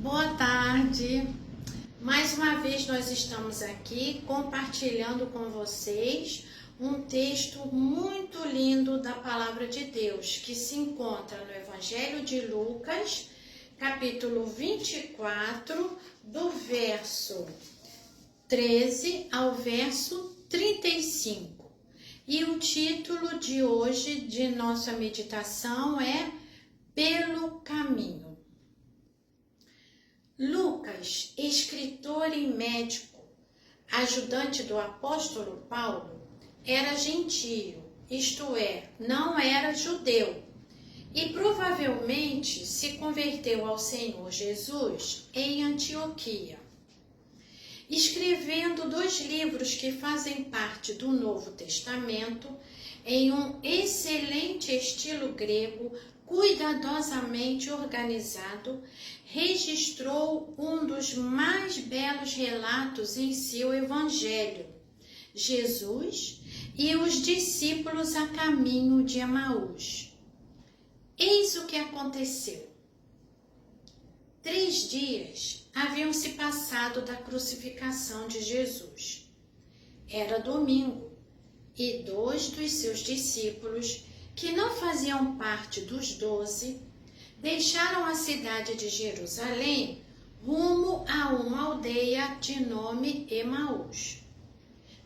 Boa tarde! Mais uma vez nós estamos aqui compartilhando com vocês um texto muito lindo da Palavra de Deus, que se encontra no Evangelho de Lucas, capítulo 24, do verso 13 ao verso 35. E o título de hoje de nossa meditação é Pelo Caminho. Lucas, escritor e médico, ajudante do apóstolo Paulo, era gentio, isto é, não era judeu, e provavelmente se converteu ao Senhor Jesus em Antioquia. Escrevendo 2 livros que fazem parte do Novo Testamento, em um excelente estilo grego, cuidadosamente organizado, registrou um dos mais belos relatos em seu Evangelho, Jesus e os discípulos a caminho de Emaús. Eis o que aconteceu. 3 dias haviam se passado da crucificação de Jesus. Era domingo, e 2 dos seus discípulos, que não faziam parte dos 12, deixaram a cidade de Jerusalém rumo a uma aldeia de nome Emaús.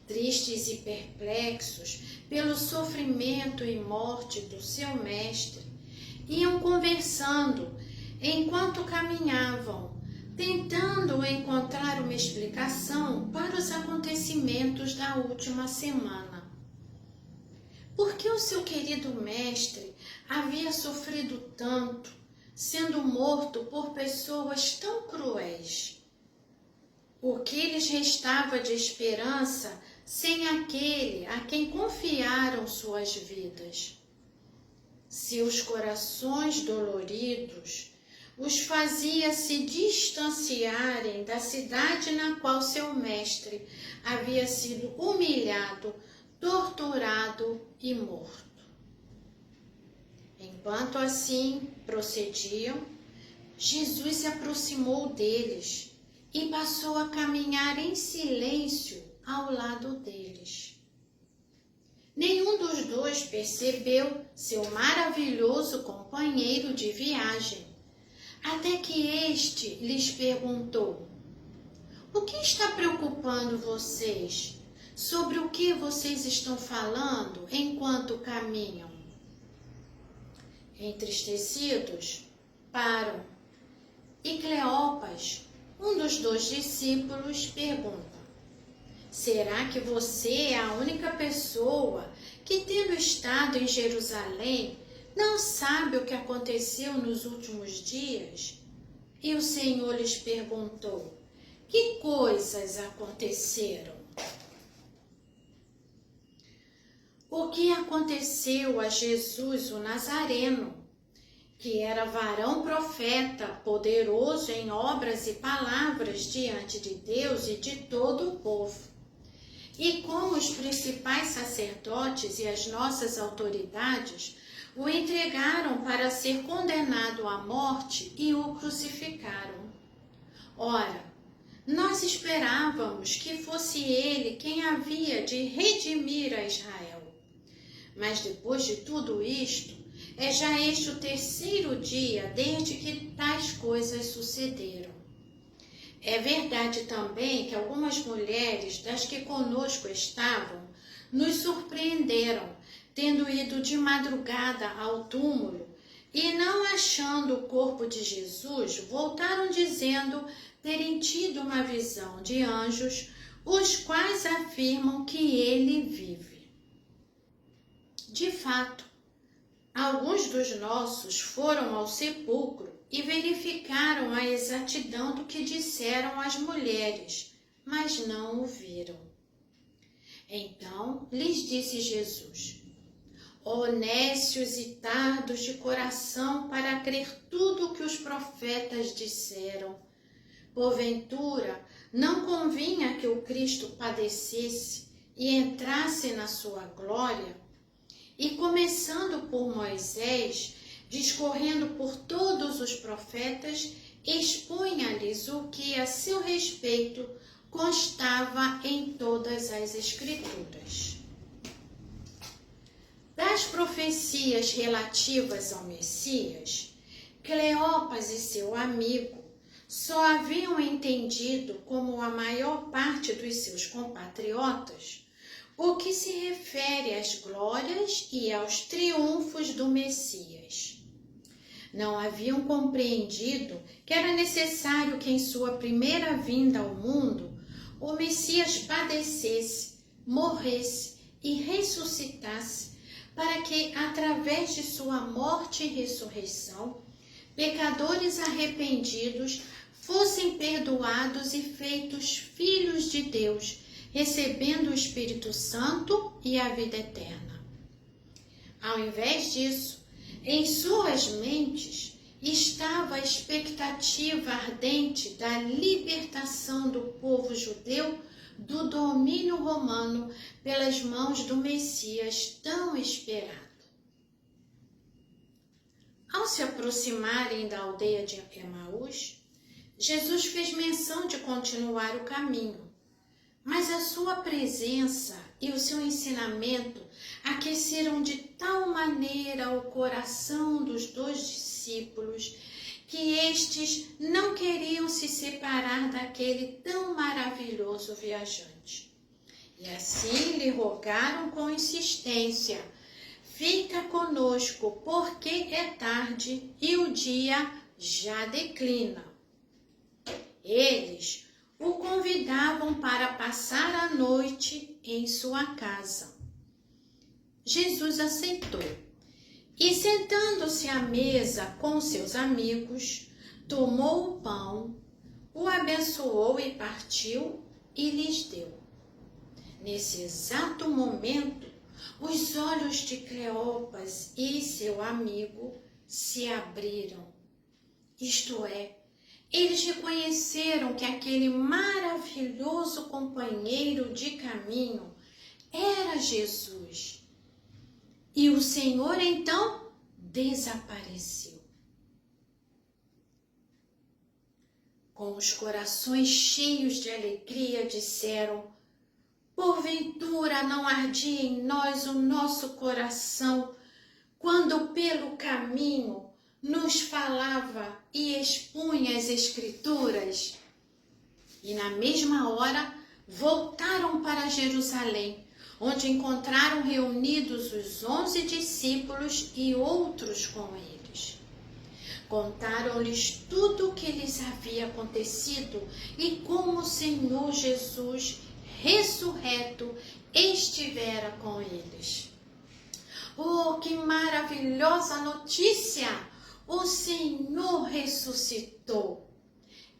Tristes e perplexos pelo sofrimento e morte do seu mestre, iam conversando enquanto caminhavam, tentando encontrar uma explicação para os acontecimentos da última semana. Por que o seu querido mestre havia sofrido tanto, sendo morto por pessoas tão cruéis? O que lhes restava de esperança sem aquele a quem confiaram suas vidas? Seus corações doloridos os fazia se distanciarem da cidade na qual seu mestre havia sido humilhado, torturado e morto. Enquanto assim procediam, Jesus se aproximou deles e passou a caminhar em silêncio ao lado deles. Nenhum dos 2 percebeu seu maravilhoso companheiro de viagem, até que este lhes perguntou: "O que está preocupando vocês? Sobre o que vocês estão falando enquanto caminham?" Entristecidos, param. E Cleopas, um dos 2 discípulos, pergunta: "Será que você é a única pessoa que, tendo estado em Jerusalém, não sabe o que aconteceu nos últimos dias?" E o Senhor lhes perguntou: "Que coisas aconteceram?" O que aconteceu a Jesus o Nazareno, que era varão profeta, poderoso em obras e palavras diante de Deus e de todo o povo. E como os principais sacerdotes e as nossas autoridades o entregaram para ser condenado à morte e o crucificaram. Ora, nós esperávamos que fosse ele quem havia de redimir a Israel. Mas depois de tudo isto, é já este o 3º dia desde que tais coisas sucederam. É verdade também que algumas mulheres das que conosco estavam nos surpreenderam, tendo ido de madrugada ao túmulo e, não achando o corpo de Jesus, voltaram dizendo terem tido uma visão de anjos, os quais afirmam que ele vive. De fato, alguns dos nossos foram ao sepulcro e verificaram a exatidão do que disseram as mulheres, mas não o viram. Então lhes disse Jesus: "Ó nécios e tardos de coração para crer tudo o que os profetas disseram. Porventura, não convinha que o Cristo padecesse e entrasse na sua glória? E começando por Moisés, discorrendo por todos todos os profetas, expunha-lhes o que a seu respeito constava em todas as Escrituras. Das profecias relativas ao Messias, Cleopas e seu amigo só haviam entendido, como a maior parte dos seus compatriotas, o que se refere às glórias e aos triunfos do Messias. Não haviam compreendido que era necessário que em sua primeira vinda ao mundo o Messias padecesse, morresse e ressuscitasse, para que, através de sua morte e ressurreição, pecadores arrependidos fossem perdoados e feitos filhos de Deus, recebendo o Espírito Santo e a vida eterna. Ao invés disso, em suas mentes estava a expectativa ardente da libertação do povo judeu do domínio romano pelas mãos do Messias tão esperado. Ao se aproximarem da aldeia de Emaús, Jesus fez menção de continuar o caminho, mas a sua presença e o seu ensinamento aqueceram de tal maneira o coração dos dois discípulos que estes não queriam se separar daquele tão maravilhoso viajante. E assim lhe rogaram com insistência: fica conosco, porque é tarde e o dia já declina. Eles o convidavam para passar a noite em sua casa. Jesus aceitou e, sentando-se à mesa com seus amigos, tomou o pão, o abençoou e partiu e lhes deu. Nesse exato momento, os olhos de Cleopas e seu amigo se abriram. Isto é, eles reconheceram que aquele maravilhoso companheiro de caminho era Jesus. E o Senhor então desapareceu. Com os corações cheios de alegria, disseram: porventura não ardia em nós o nosso coração, quando pelo caminho nos falava e expunha as Escrituras? E na mesma hora voltaram para Jerusalém, onde encontraram reunidos os 11 discípulos e outros com eles. Contaram-lhes tudo o que lhes havia acontecido e como o Senhor Jesus, ressurreto, estivera com eles. Oh, que maravilhosa notícia! O Senhor ressuscitou.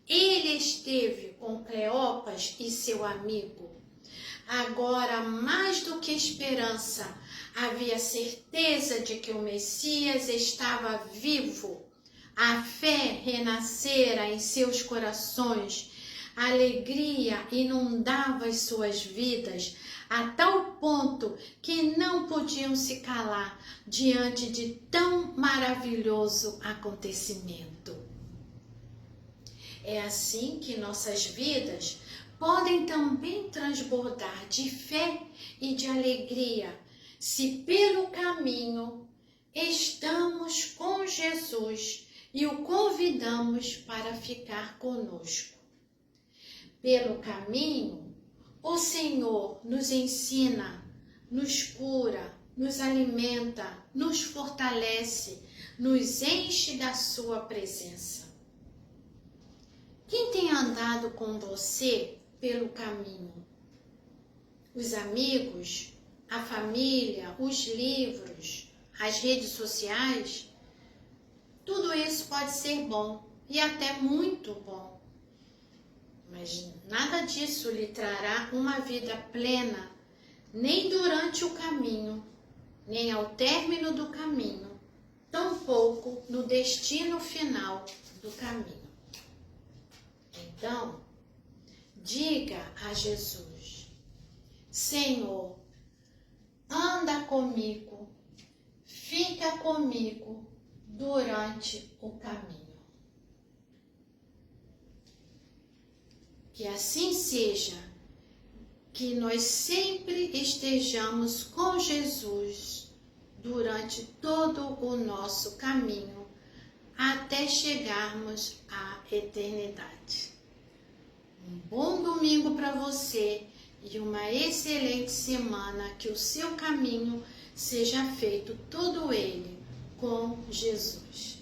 Ele esteve com Cleopas e seu amigo. Agora, mais do que esperança, havia certeza de que o Messias estava vivo. A fé renascera em seus corações. A alegria inundava as suas vidas, a tal ponto que não podiam se calar diante de tão maravilhoso acontecimento. É assim que nossas vidas podem também transbordar de fé e de alegria, se pelo caminho estamos com Jesus e o convidamos para ficar conosco. Pelo caminho, o Senhor nos ensina, nos cura, nos alimenta, nos fortalece, nos enche da sua presença. Quem tem andado com você pelo caminho? Os amigos, a família, os livros, as redes sociais? Tudo isso pode ser bom e até muito bom. Mas nada disso lhe trará uma vida plena, nem durante o caminho, nem ao término do caminho, tampouco no destino final do caminho. Então, diga a Jesus: Senhor, anda comigo, fica comigo durante o caminho. Que assim seja, que nós sempre estejamos com Jesus durante todo o nosso caminho, até chegarmos à eternidade. Um bom domingo para você e uma excelente semana, que o seu caminho seja feito todo ele com Jesus.